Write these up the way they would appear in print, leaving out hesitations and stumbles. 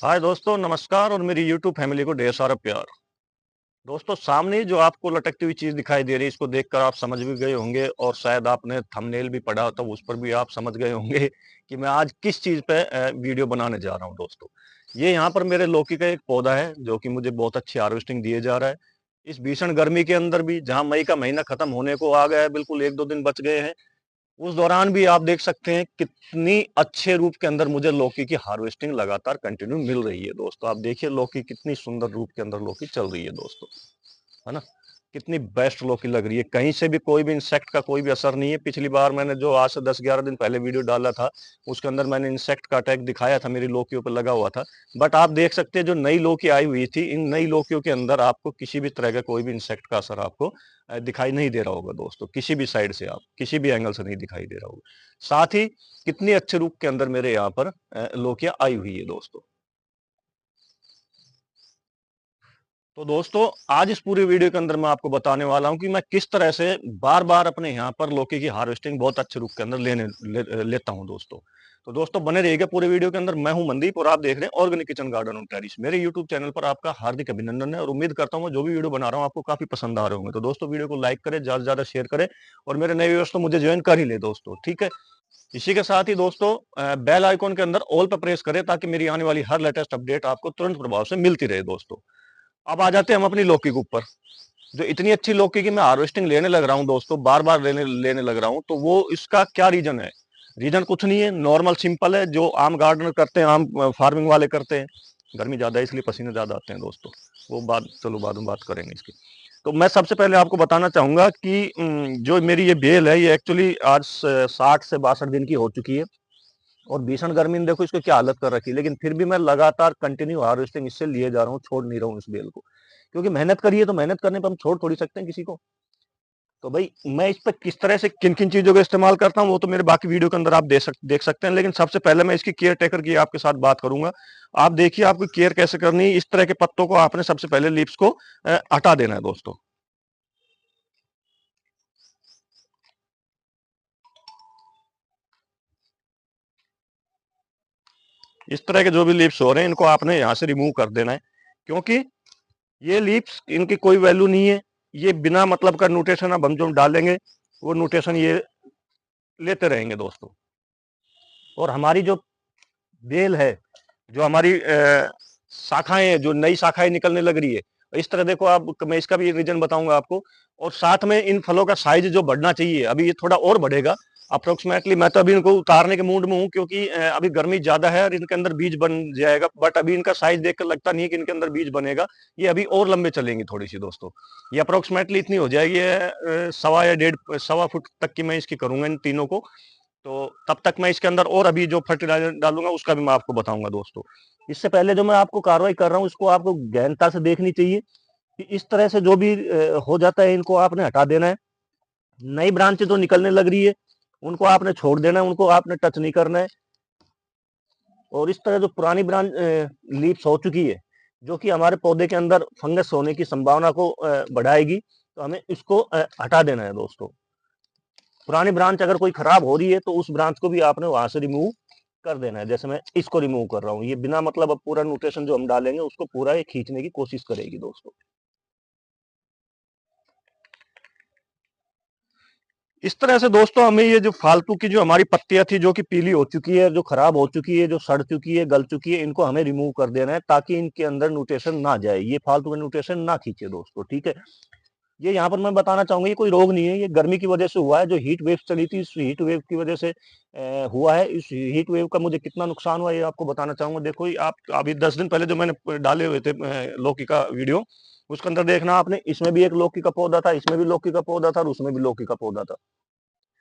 हाय दोस्तों, नमस्कार और मेरी यूट्यूब फैमिली को ढेर सारा प्यार। दोस्तों, सामने जो आपको लटकती हुई चीज दिखाई दे रही है, इसको देखकर आप समझ भी गए होंगे और शायद आपने थंबनेल भी पढ़ा तो उस पर भी आप समझ गए होंगे कि मैं आज किस चीज पे वीडियो बनाने जा रहा हूं। दोस्तों, ये यहाँ पर मेरे लौकी का एक पौधा है जो कि मुझे बहुत अच्छी हार्वेस्टिंग दिए जा रहा है। इस भीषण गर्मी के अंदर भी, जहाँ मई का महीना खत्म होने को आ गया है, बिल्कुल एक दो दिन बच गए हैं, उस दौरान भी आप देख सकते हैं कितनी अच्छे रूप के अंदर मुझे लौकी की हार्वेस्टिंग लगातार कंटिन्यू मिल रही है। दोस्तों, आप देखिए लौकी कितनी सुंदर रूप के अंदर लौकी चल रही है दोस्तों, है ना। कितनी बेस्ट लौकी लग रही है, कहीं से भी कोई भी इंसेक्ट का कोई भी असर नहीं है। पिछली बार मैंने जो आज से 10-11 दिन पहले वीडियो डाला था, उसके अंदर मैंने इंसेक्ट का अटैक दिखाया था, मेरी लौकियों पर लगा हुआ था। बट आप देख सकते हैं जो नई लौकी आई हुई थी, इन नई लौकियों के अंदर आपको किसी भी तरह का कोई भी इंसेक्ट का असर आपको दिखाई नहीं दे रहा होगा। दोस्तों, किसी भी साइड से, आप किसी भी एंगल से नहीं दिखाई दे रहा होगा। साथ ही कितनी अच्छे रूप के अंदर मेरे यहाँ पर लौकियां आई हुई है दोस्तों। तो दोस्तों, आज इस पूरी वीडियो के अंदर मैं आपको बताने वाला हूं कि मैं किस तरह से बार बार अपने यहाँ पर लौकी की हार्वेस्टिंग बहुत अच्छे रूप के अंदर लेता हूं दोस्तों। तो दोस्तों, बने रहिएगा पूरे वीडियो के अंदर। मैं हूं मनदीप और आप देख रहे हैं organic kitchen garden on terrace. मेरे यूट्यूब चैनल पर आपका हार्दिक अभिनंदन है और उम्मीद करता हूँ मैं जो भी वीडियो बना रहा हूँ आपको काफी पसंद आ रहे होंगे। तो दोस्तों, वीडियो को लाइक करें, ज्यादा से ज्यादा शेयर करें और मेरे नए व्यूअर्स तो मुझे ज्वाइन कर ही ले दोस्तों, ठीक है। इसी के साथ ही दोस्तों, बेल आइकॉन के अंदर ऑल पर प्रेस करें ताकि मेरी आने वाली हर लेटेस्ट अपडेट आपको तुरंत प्रभाव से मिलती रहे दोस्तों। अब आ जाते हैं हम अपनी लौकी के ऊपर। जो इतनी अच्छी लौकी की मैं हार्वेस्टिंग लेने लग रहा हूँ दोस्तों, बार बार लेने लेने लग रहा हूँ, तो वो इसका क्या रीजन है? रीजन कुछ नहीं है, नॉर्मल सिंपल है, जो आम गार्डनर करते हैं, आम फार्मिंग वाले करते हैं। गर्मी ज्यादा है इसलिए पसीने ज्यादा आते हैं दोस्तों, वो बात चलो बाद में बात करेंगे इसकी। तो मैं सबसे पहले आपको बताना चाहूंगा कि जो मेरी ये बेल है, ये एक्चुअली आज 60 से 62 दिन की हो चुकी है और भीषण गर्मी ने देखो इसको क्या हालत कर रखी है, लेकिन फिर भी मैं लगातार कंटिन्यू हार्वेस्टिंग इससे लिए जा रहा हूँ, छोड़ नहीं रहा हूँ इस बेल को। क्योंकि मेहनत करिए तो मेहनत करने पर हम छोड़ थोड़ी सकते हैं किसी को। तो भाई, मैं इस पर किस तरह से किन किन चीजों का इस्तेमाल करता हूँ वो तो मेरे बाकी वीडियो के अंदर आप देख सकते हैं, लेकिन सबसे पहले मैं इसकी केयर टेकर की आपके साथ बात करूंगा। आप देखिए आपको केयर कैसे करनी है। इस तरह के पत्तों को आपने सबसे पहले लीव्स को हटा देना है दोस्तों। इस तरह के जो भी लीव्स हो रहे हैं इनको आपने यहाँ से रिमूव कर देना है, क्योंकि ये लीव्स, इनकी कोई वैल्यू नहीं है। ये बिना मतलब का न्यूट्रिशन अब हम जो डालेंगे वो न्यूट्रिशन ये लेते रहेंगे दोस्तों। और हमारी जो बेल है, जो हमारी शाखाएं, जो नई शाखाएं निकलने लग रही है, इस तरह देखो आप, मैं इसका भी रीजन बताऊंगा आपको। और साथ में इन फलों का साइज जो बढ़ना चाहिए, अभी ये थोड़ा और बढ़ेगा अप्रोक्सीमेटली। मैं तो अभी इनको उतारने के मूड में हूँ क्योंकि अभी गर्मी ज्यादा है और इनके अंदर बीज बन जाएगा, बट अभी इनका साइज देखकर लगता नहीं है कि इनके अंदर बीज बनेगा। ये अभी और लंबे चलेंगी थोड़ी सी दोस्तों। ये अप्रोक्सीमेटली इतनी हो जाएगी, सवा या डेढ़ सवा फुट तक की मैं इसकी करूंगा इन तीनों को। तो तब तक मैं इसके अंदर और अभी जो फर्टिलाइजर डालूंगा उसका भी मैं आपको बताऊंगा दोस्तों। इससे पहले जो मैं आपको कार्रवाई कर रहा हूँ इसको आपको गहनता से देखनी चाहिए कि इस तरह से जो भी हो जाता है इनको आपने हटा देना है। नई ब्रांच जो निकलने लग रही है उनको आपने छोड़ देना है, उनको आपने टच नहीं करना है। और इस तरह जो पुरानी ब्रांच लीव्स हो चुकी है, जो कि हमारे पौधे के अंदर फंगस होने की संभावना को बढ़ाएगी, तो हमें इसको हटा देना है दोस्तों। पुरानी ब्रांच अगर कोई खराब हो रही है तो उस ब्रांच को भी आपने वहां से रिमूव कर देना है। जैसे मैं इसको रिमूव कर रहा हूँ, ये बिना मतलब अब पूरा न्यूट्रिशन जो हम डालेंगे उसको पूरा ये खींचने की कोशिश करेगी दोस्तों। इस तरह से दोस्तों हमें ये जो फालतू की जो हमारी पत्तियां थी, जो कि पीली हो चुकी है, जो खराब हो चुकी है, जो सड़ चुकी है, गल चुकी है, इनको हमें रिमूव कर देना है ताकि इनके अंदर न्यूट्रिशन ना जाए, ये फालतू का न्यूट्रिशन ना खींचे दोस्तों, ठीक है। ये यहाँ पर मैं बताना चाहूंगा, ये कोई रोग नहीं है, ये गर्मी की वजह से हुआ है। जो हीट वेव चली थी, इस हीट वेव की वजह से हुआ है। इस हीट वेव का मुझे कितना नुकसान हुआ ये आपको बताना चाहूंगा। देखो ये आप अभी 10 दिन पहले जो मैंने डाले हुए थे लौकी का वीडियो, उसके अंदर देखना आपने, इसमें भी एक लौकी का पौधा था, इसमें भी लौकी का पौधा था और उसमें भी लौकी का पौधा था।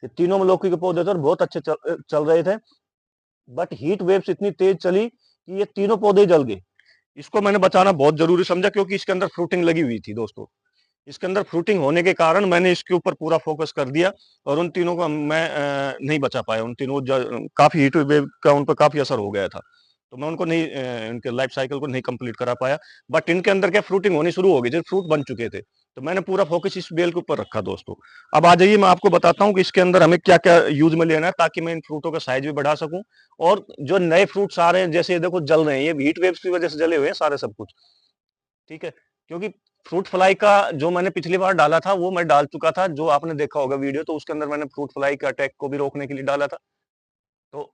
ये तीनों में लौकी के पौधे थे और बहुत अच्छे चल रहे थे। बट हीट वेव्स इतनी तेज चली कि ये तीनों पौधे जल गए। इसको मैंने बचाना बहुत जरूरी समझा क्योंकि इसके अंदर फ्रूटिंग लगी हुई थी दोस्तों। इसके अंदर फ्रूटिंग होने के कारण मैंने इसके ऊपर पूरा फोकस कर दिया और उन तीनों को मैं नहीं बचा पाया। उन तीनों काफी हीट वेव का उन पर काफी असर हो गया था, तो मैं उनको नहीं इनके लाइफ साइकिल को नहीं कंप्लीट करा पाया। बट इनके अंदर क्या फ्रूटिंग होनी शुरू हो गई थी, फ्रूट बन चुके थे। तो मैंने पूरा फोकस इस बेल के ऊपर रखा दोस्तों। अब आ जाइए, मैं आपको बताता हूँ कि इसके अंदर हमें क्या क्या यूज में लेना है, ताकि मैं इन फ्रूटों का साइज भी बढ़ा सकूं। और जो नए फ्रूट्स आ रहे हैं, जैसे ये देखो जल रहे हैं, ये हीट वेव्स की वजह से जले हुए हैं सारे सब कुछ, ठीक है। क्योंकि फ्रूट फ्लाई का जो मैंने पिछली बार डाला था वो मैं डाल चुका था, जो आपने देखा होगा वीडियो, तो उसके अंदर मैंने फ्रूट फ्लाई के अटैक को भी रोकने के लिए डाला था। तो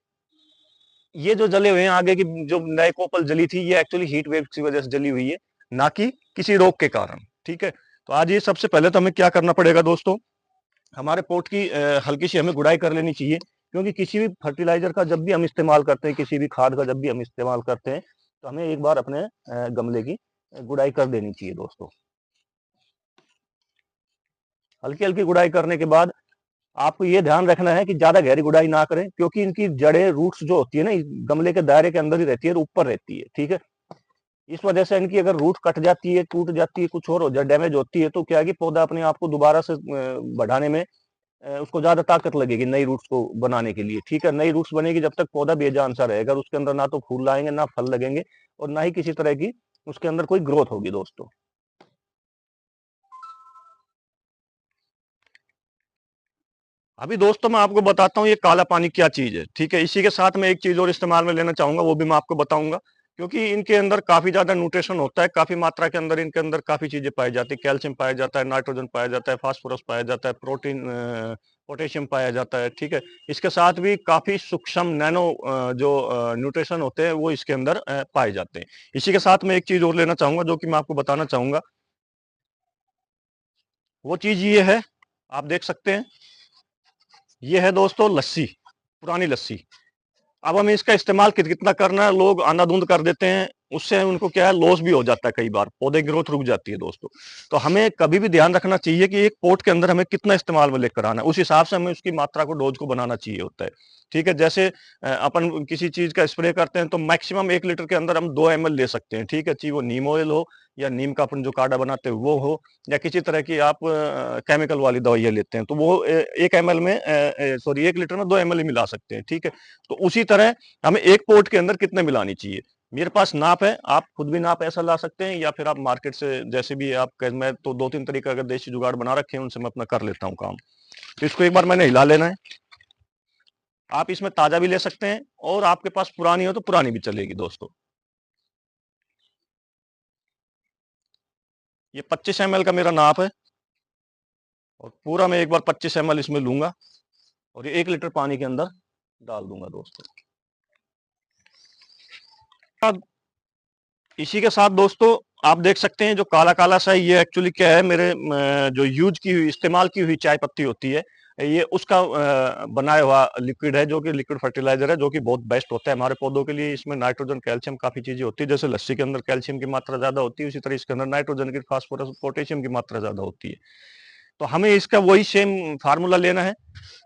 ये जो जले हुए हैं आगे की जो नए कोपल जली थी, ये एक्चुअली हीट वेव की वजह से जली हुई है, ना कि किसी रोग के कारण, ठीक है। तो आज ये सबसे पहले तो हमें क्या करना पड़ेगा दोस्तों, हमारे पोट की हल्की सी हमें गुड़ाई कर लेनी चाहिए। क्योंकि किसी भी फर्टिलाइजर का जब भी हम इस्तेमाल करते हैं, किसी भी खाद का जब भी हम इस्तेमाल करते हैं, तो हमें एक बार अपने गमले की गुड़ाई कर देनी चाहिए दोस्तों। हल्की हल्की गुड़ाई करने के बाद आपको ये ध्यान रखना है कि ज्यादा गहरी गुड़ाई ना करें, क्योंकि इनकी जड़ें, रूट्स जो होती है ना, गमले के दायरे के अंदर ही रहती है, ऊपर रहती है, ठीक है। इस वजह से इनकी अगर रूट कट जाती है, टूट जाती है, कुछ और हो जाए, डैमेज होती है, तो क्या है कि पौधा अपने आप को दोबारा से बढ़ाने में उसको ज्यादा ताकत लगेगी नई रूट्स को बनाने के लिए, ठीक है। नई रूट्स बनेगी जब तक पौधा बेजान सा रहेगा, उसके अंदर ना तो फूल आएंगे, ना फल लगेंगे, और ना ही किसी तरह की उसके अंदर कोई ग्रोथ होगी दोस्तों। अभी दोस्तों मैं आपको बताता हूँ ये काला पानी क्या चीज है, ठीक है। इसी के साथ मैं एक चीज और इस्तेमाल में लेना चाहूंगा, वो भी मैं आपको बताऊंगा। क्योंकि इनके अंदर काफी ज्यादा न्यूट्रिशन होता है, काफी मात्रा के अंदर इनके अंदर काफी चीजें पाई जाती है, कैल्शियम पाया जाता है, नाइट्रोजन पाया जाता है, फास्फोरस पाया जाता है, प्रोटीन, पोटेशियम पाया जाता है, ठीक है। इसके साथ भी काफी सूक्ष्म नैनो जो न्यूट्रिशन होते हैं वो इसके अंदर पाए जाते हैं। इसी के साथ मैं एक चीज और लेना चाहूंगा, जो कि मैं आपको बताना चाहूंगा। वो चीज ये है, आप देख सकते हैं, ये है दोस्तों लस्सी, पुरानी लस्सी। अब हमें इसका इस्तेमाल कितना करना है, लोग अंधाधुंध कर देते हैं, उससे उनको क्या है, लॉस भी हो जाता है, कई बार पौधे ग्रोथ रुक जाती है दोस्तों। तो हमें कभी भी ध्यान रखना चाहिए कि एक पोट के अंदर हमें कितना इस्तेमाल में लेकर आना है, उस हिसाब से हमें उसकी मात्रा को, डोज को बनाना चाहिए होता है, ठीक है। जैसे अपन किसी चीज का स्प्रे करते हैं तो मैक्सिमम 1 लीटर के अंदर हम 2 ml ले सकते हैं, ठीक है। चाहे वो नीम ऑयल हो, या नीम का अपन जो काढ़ा बनाते हैं वो हो, या किसी तरह की आप केमिकल वाली दवाइयाँ लेते हैं, तो वो 1 ml में, सॉरी 1 लीटर में 2 ml ही मिला सकते हैं, ठीक है। तो उसी तरह हमें एक पोर्ट के अंदर कितने मिलानी चाहिए, मेरे पास नाप है, आप खुद भी नाप ऐसा ला सकते हैं, या फिर आप मार्केट से जैसे भी आप, मैं तो 2-3 तरीका अगर देसी जुगाड़ बना रखे हैं, उनसे मैं अपना कर लेता हूँ काम। तो इसको एक बार मैंने हिला लेना है। आप इसमें ताजा भी ले सकते हैं, और आपके पास पुरानी हो तो पुरानी भी चलेगी दोस्तों। ये 25 ml का मेरा नाप है, और पूरा मैं एक बार 25 ml इसमें लूंगा, और ये 1 लीटर पानी के अंदर डाल दूंगा दोस्तों। इसी के साथ दोस्तों आप देख सकते हैं, जो काला काला सा ये एक्चुअली क्या है, मेरे जो यूज की हुई, इस्तेमाल की हुई चाय पत्ती होती है, ये उसका बनाया हुआ लिक्विड है, जो कि लिक्विड फर्टिलाइजर है, जो कि बहुत बेस्ट होता है हमारे पौधों के लिए। इसमें नाइट्रोजन, कैल्शियम, काफी चीजें होती है। जैसे लस्सी के अंदर कैल्शियम की मात्रा ज्यादा होती है, उसी तरह इसके अंदर नाइट्रोजन की, फास्फोरस, पोटेशियम की मात्रा ज्यादा होती है। तो हमें इसका वही सेम फार्मूला लेना है।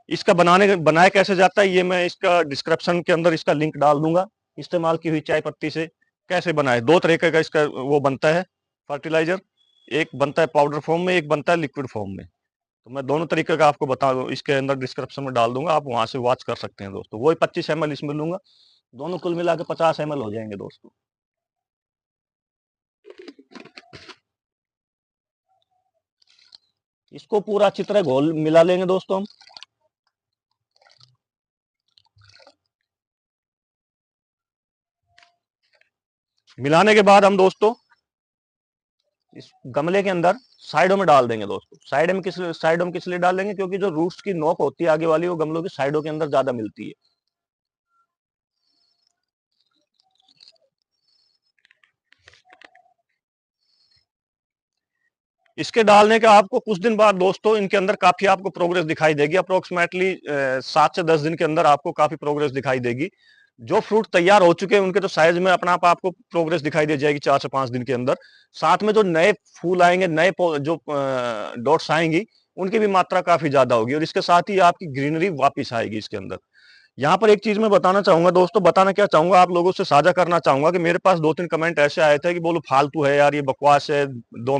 इसका बनाया कैसे जाता है, ये मैं इसका डिस्क्रिप्शन के अंदर इसका लिंक डाल दूंगा। इस्तेमाल की हुई चाय पत्ती से कैसे बनाए, 2 तरीके का इसका वो बनता है फर्टिलाइजर, एक बनता है पाउडर फॉर्म में, एक बनता है लिक्विड फॉर्म में। तो मैं दोनों तरीके का आपको बता दूं, इसके अंदर डिस्क्रिप्शन में डाल दूंगा, आप वहां से वॉच कर सकते हैं दोस्तों। वही 25 ml इसमें लूंगा, दोनों कुल मिला के 50 ml हो जाएंगे दोस्तों। इसको पूरा अच्छी तरह घोल मिला लेंगे दोस्तों हम। मिलाने के बाद हम दोस्तों इस गमले के अंदर साइडों में डाल देंगे दोस्तों। साइडों में किस लिए डाल देंगे, क्योंकि जो रूट्स की नोक होती है आगे वाली, वो गमलों की साइडों के अंदर ज्यादा मिलती है। इसके डालने के आपको कुछ दिन बाद दोस्तों इनके अंदर काफी आपको प्रोग्रेस दिखाई देगी। अप्रोक्सीमेटली 7 से 10 दिन के अंदर आपको काफी प्रोग्रेस दिखाई देगी। जो फ्रूट तैयार हो चुके हैं उनके तो साइज में अपना आप आपको प्रोग्रेस दिखाई दे जाएगी 4 से 5 दिन के अंदर। साथ में जो नए फूल आएंगे, नए जो डॉट्स आएंगी, उनकी भी मात्रा काफी ज्यादा होगी, और इसके साथ ही आपकी ग्रीनरी वापिस आएगी इसके अंदर। यहाँ पर एक चीज मैं बताना चाहूंगा दोस्तों, बताना क्या चाहूंगा, आप लोगों से साझा करना चाहूंगा कि मेरे पास 2-3 कमेंट ऐसे आए थे कि बोलो फालतू है यार, ये बकवास है, दो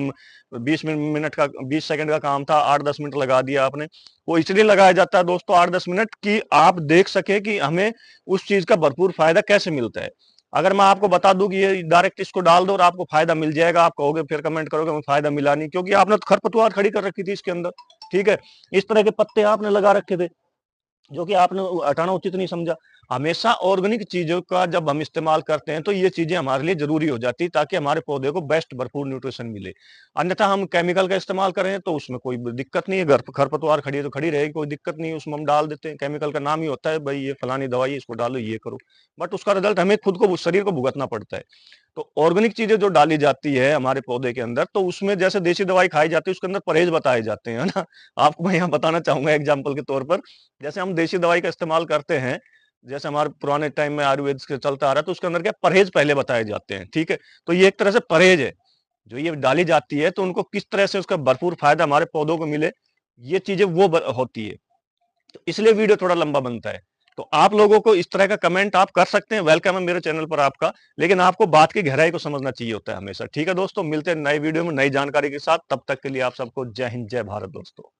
20 मिनट का, 20 सेकंड का काम था, 8-10 मिनट लगा दिया आपने। वो इसलिए लगाया जाता है दोस्तों 8-10 मिनट, कि आप देख सके कि हमें उस चीज का भरपूर फायदा कैसे मिलता है। अगर मैं आपको बता दूं कि ये डायरेक्ट इसको डाल दो और आपको फायदा मिल जाएगा, आप कहोगे, फिर कमेंट करोगे हमें फायदा मिला नहीं, क्योंकि आपने तो खरपतवार खड़ी कर रखी थी इसके अंदर। ठीक है, इस तरह के पत्ते आपने लगा रखे थे जो कि आपने हटाना उचित नहीं समझा। हमेशा ऑर्गेनिक चीजों का जब हम इस्तेमाल करते हैं तो ये चीजें हमारे लिए जरूरी हो जाती है, ताकि हमारे पौधे को बेस्ट भरपूर न्यूट्रिशन मिले। अन्यथा हम केमिकल का इस्तेमाल करें तो उसमें कोई दिक्कत नहीं है, घर खरपतवार खड़ी है तो खड़ी रहेगी, कोई दिक्कत नहीं है, उसमें हम डाल देते हैं। केमिकल का नाम ही होता है भाई ये फलानी दवाई है, इसको डालो, ये करो, बट उसका रिजल्ट हमें खुद को, शरीर को भुगतना पड़ता है। तो ऑर्गेनिक चीजें जो डाली जाती है हमारे पौधे के अंदर, तो उसमें जैसे देसी दवाई खाई जाती है उसके अंदर परहेज बताए जाते हैं, है ना। आपको मैं यहाँ बताना चाहूंगा एग्जाम्पल के तौर पर, जैसे हम देसी दवाई का इस्तेमाल करते हैं, जैसे हमारे पुराने टाइम में आयुर्वेद से चलता आ रहा है, तो उसके अंदर क्या परहेज पहले बताए जाते हैं। ठीक है, तो ये एक तरह से परहेज है जो ये डाली जाती है, तो उनको किस तरह से उसका भरपूर फायदा हमारे पौधों को मिले, ये चीजें वो होती है। तो इसलिए वीडियो थोड़ा लंबा बनता है। तो आप लोगों को इस तरह का कमेंट आप कर सकते हैं, वेलकम है मेरे चैनल पर आपका, लेकिन आपको बात की गहराई को समझना चाहिए होता है हमेशा। ठीक है दोस्तों, मिलते हैं नए वीडियो में नई जानकारी के साथ, तब तक के लिए आप सबको जय हिंद जय भारत दोस्तों।